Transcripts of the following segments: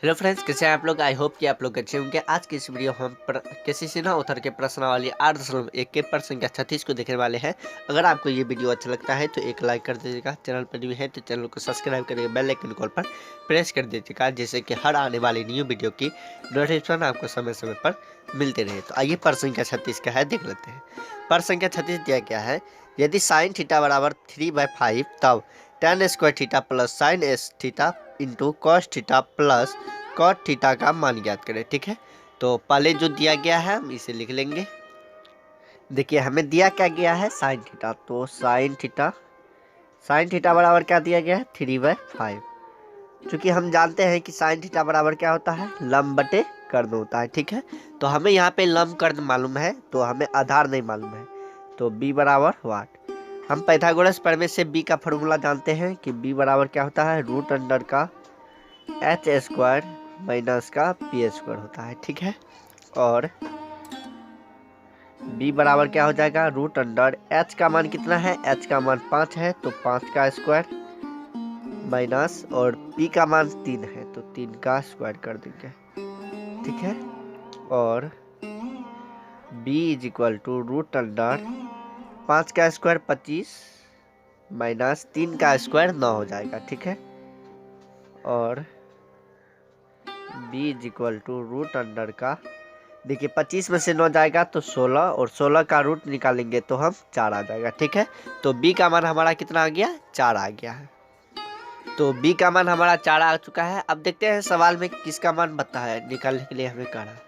Hello friends, कैसे हैं आप लोग। आई होप कि आप लोग अच्छे होंगे। आज की इस वीडियो हम किसी से ना उतर के प्रश्नावली 8.1 के पर संख्या 36 को देखने वाले हैं। अगर आपको ये वीडियो अच्छा लगता है तो एक लाइक कर दीजिएगा। चैनल पर न्यू है तो चैनल को सब्सक्राइब करिएगा, बेल आइकन कॉल पर प्रेस कर दीजिएगा, जिससे कि हर आने वाली न्यू वीडियो की नोटिफिकेशन आपको समय समय पर मिलते रहे। तो आइए पर संख्या 36 का है देख लेते हैं। पर संख्या 36 दिया गया है, यदि साइन थीटा बराबर 3/5 तब tan square theta plus sine s theta into cos theta plus cot theta का मान ज्ञात करें। ठीक है, तो पहले जो दिया गया है हम इसे लिख लेंगे। देखिए हमें दिया क्या गया है, साइन थीटा। तो साइन थीटा बराबर क्या दिया गया है, 3/5। चूंकि हम जानते हैं कि साइन थीटा बराबर क्या होता है, लंब बटे कर्ण होता है। ठीक है, तो हमें यहाँ पे लंब कर्ण मालूम है, तो हमें आधार नहीं मालूम है। तो b बराबर वाट, हम पाइथागोरस प्रमेय से b का फॉर्मूला जानते हैं कि b बराबर क्या होता है, रूट अंडर का h स्क्वायर माइनस का p स्क्वायर होता है। ठीक है, और b बराबर क्या हो जाएगा, रूट अंडर h का मान कितना है, h का मान 5 है तो 5 का स्क्वायर माइनस, और p का मान 3 है तो 3 का स्क्वायर कर देंगे। ठीक है, और b is equal to root under 5 का स्क्वायर 25 माइनस 3 का स्क्वायर 9 हो जाएगा। ठीक है, और b is equal to root under का, देखिए 25 में से 9 जाएगा तो 16, और 16 का रूट निकालेंगे तो हम 4 आ जाएगा। ठीक है, तो b का मान हमारा कितना आ गया, 4 आ गया है। तो b का मान हमारा 4 आ चुका है। अब देखते हैं सवाल में किसका मान बता है, निकालने के लिए हमें कह रहा है।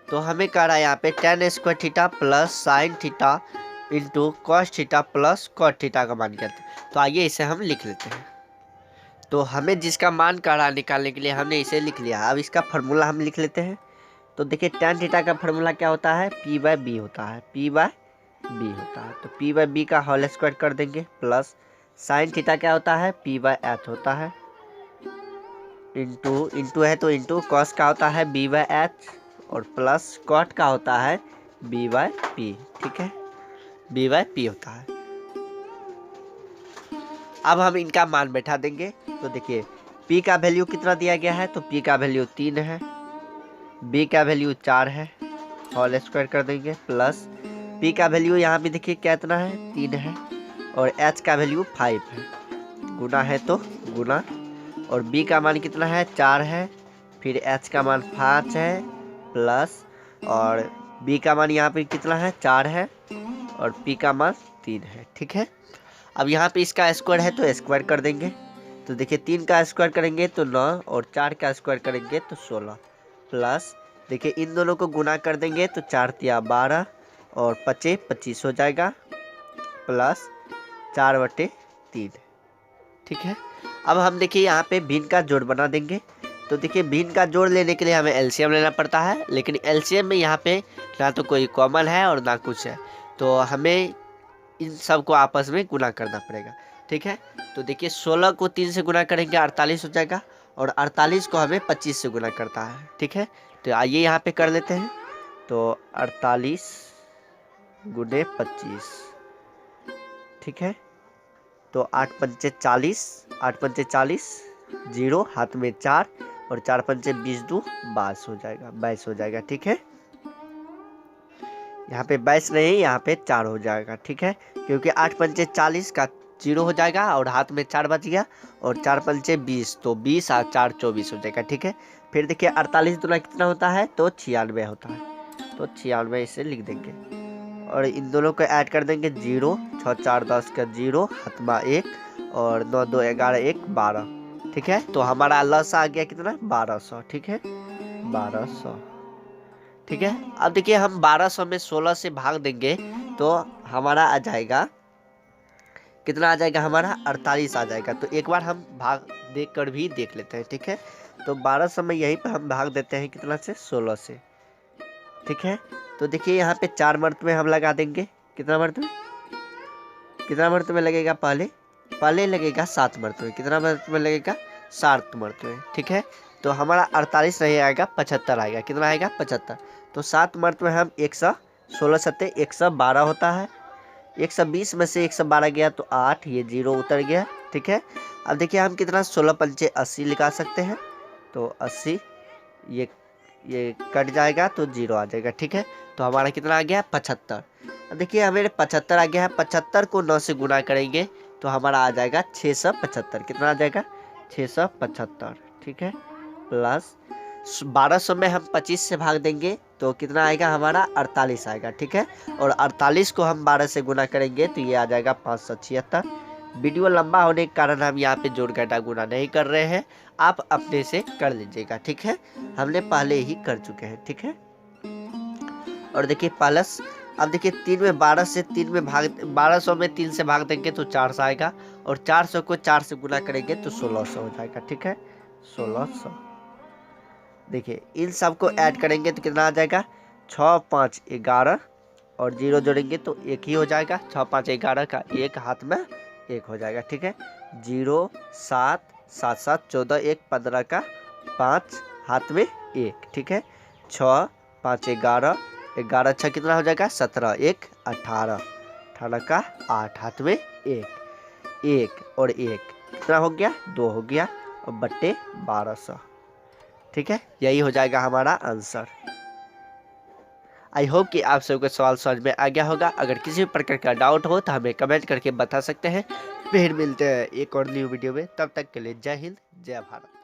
तो हमें कह रहा है यहाँ पे tan square theta plus sine theta into cos theta plus cot theta का मान कहते हैं। तो आइए इसे हम लिख लेते हैं। तो हमें जिसका मान कह रहा है निकालने के लिए हमने इसे लिख लिया। अब इसका फॉर्मूला हम लिख लेते हैं। तो देखिए tan थीटा का फॉर्मूला क्या होता है, p/b होता है, p/b होता है। तो p/b का होल स्क्वायर कर देंगे, प्लस साइन थीटा क्या होता है, p/h होता है, इंटू है तो इंटू कॉस का होता है b/h, और प्लस कॉट का होता है b/p। ठीक है, b/p होता है। अब हम इनका मान बैठा देंगे। तो देखिए p का वैल्यू कितना दिया गया है, तो p का वैल्यू 3 है, b का वैल्यू 4 है, होल स्क्वायर कर देंगे, प्लस p का वैल्यू यहाँ पे देखिए कितना है, 3 है, और h का वैल्यू 5 है, गुना है तो गुना, और b का मान कितना है, 4 है, फिर h का मान 5 है, प्लस, और b का मान यहाँ पे कितना है, 4 है, और p का मान 3 है। ठीक है, अब यहाँ पे इसका स्क्वायर है तो स्क्वायर कर देंगे। तो देखिए 3 का स्क्वायर करेंगे तो 9, और 4 का स्क्वायर करेंगे तो 16, प्लस देखिए इन दोनों को गुना कर देंगे तो 4 तिया 12, और 5 25 हो जाएगा, प्लस 4/3। ठीक है, अब हम देखिए यहाँ पे भिन्न का जोड़ बना देंगे। तो देखिए भिन्न का जोड़ लेने के लिए हमें एलसीएम लेना पड़ता है, लेकिन एलसीएम में यहाँ पे ना तो कोई कॉमन है और ना कुछ है, तो हमें इन सब को आपस में गुना करना पड़ेगा। ठीक है, तो देखिए 16 को 3 से गुना करेंगे 48 हो जाएगा, और 48 को हमें 25 से गुना करता है। ठीक है, तो आइए यहाँ पे कर लेते हैं। तो 48 गुने 25, ठीक है, तो 8 पंचे 40, 8 पंचे 40, 0 हाथ में 4, और 4 पंचे 20 2 22 हो जाएगा, 22 हो जाएगा। ठीक है, यहाँ पे 22 नहीं, यहाँ पे 4 हो जाएगा। ठीक है, क्योंकि 8 पंचे 40 का 0 हो जाएगा, और हाथ में 4 बच गया, और 4 पंचे 20, तो 20 और 4 24 हो जाएगा। ठीक है, फिर देखिए 48 दूना कितना होता है, तो 96 होता है, तो 96 इसे लिख देंगे, और इन दोनों को ऐड कर देंगे। 0 6 4 10 का 0, हथमा 1, और 9 2 11 1 12। ठीक है, तो हमारा लस आ गया कितना, 1200। ठीक है, 1200। ठीक है, अब देखिए हम 1200 में 16 से भाग देंगे तो हमारा आ जाएगा कितना, आ जाएगा हमारा 48 आ जाएगा। तो एक बार हम भाग देख कर भी देख लेते हैं। ठीक है, तो 1200 में यहीं पे हम भाग देते हैं कितना से, 16 से। ठीक है, तो देखिए यहाँ पे 4 मर्तबे हम लगा देंगे, कितना मर्तबे लगेगा, पहले लगेगा 7 मर्तबे, कितना मर्तबे लगेगा, 7 मर्तबे। ठीक है, तो हमारा 48 नहीं आएगा, 75 आएगा, कितना आएगा, 75। तो 7 मर्तबे हम 116 सत्ते 112 होता है, 120 में से 112 गया तो 8, ये 0 उतर गया। ठीक है, अब देखिए हम कितना, 16 पंचे 80 निकाल सकते हैं। तो 80, ये कट जाएगा तो 0 आ जाएगा। ठीक है, तो हमारा कितना आ गया 75। देखिए हमें 75 आ गया है। 75 को 9 से गुना करेंगे तो हमारा आ जाएगा 675। कितना आ जाएगा 675। ठीक है, प्लस 1200 में हम 25 से भाग देंगे तो कितना आएगा हमारा 48 आएगा। ठीक है, और 48 को हम 12 से गुना करेंगे तो ये आ जाएगा 576। वीडियो लंबा होने के कारण हम यहाँ पे जोड़ घटा गुना नहीं कर रहे हैं, आप अपने से कर लीजिएगा। ठीक है, हमने पहले ही कर चुके हैं। ठीक है, और देखिए प्लस, अब देखिए 3 में 12 से 3 में भाग 1200 में 3 से भाग देंगे तो 400 आएगा, और 400 को 4 से गुना करेंगे तो 1600 हो जाएगा। ठीक है, 1600। देखिए इन सब को ऐड करेंगे तो कितना आ जाएगा 6 5 11, और 0 जोड़ेंगे तो 1 ही हो जाएगा। 6 5 11 का 1 हाथ में 1 हो जाएगा। ठीक है, 0 7 7 7 14 1 15 का 5 हाथ में 1। ठीक है, 6 5 11, 11 6 कितना हो जाएगा 17, 1 18, 18 का 8 हाथ में 1, 1 और 1 कितना हो गया 2 हो गया, और बट्टे 1200। ठीक है, यही हो जाएगा हमारा आंसर। आई होप कि आप सबको सवाल समझ में आ गया होगा। अगर किसी भी प्रकार का डाउट हो तो हमें कमेंट करके बता सकते हैं। फिर मिलते हैं एक और न्यू वीडियो में, तब तक के लिए जय हिंद जय भारत।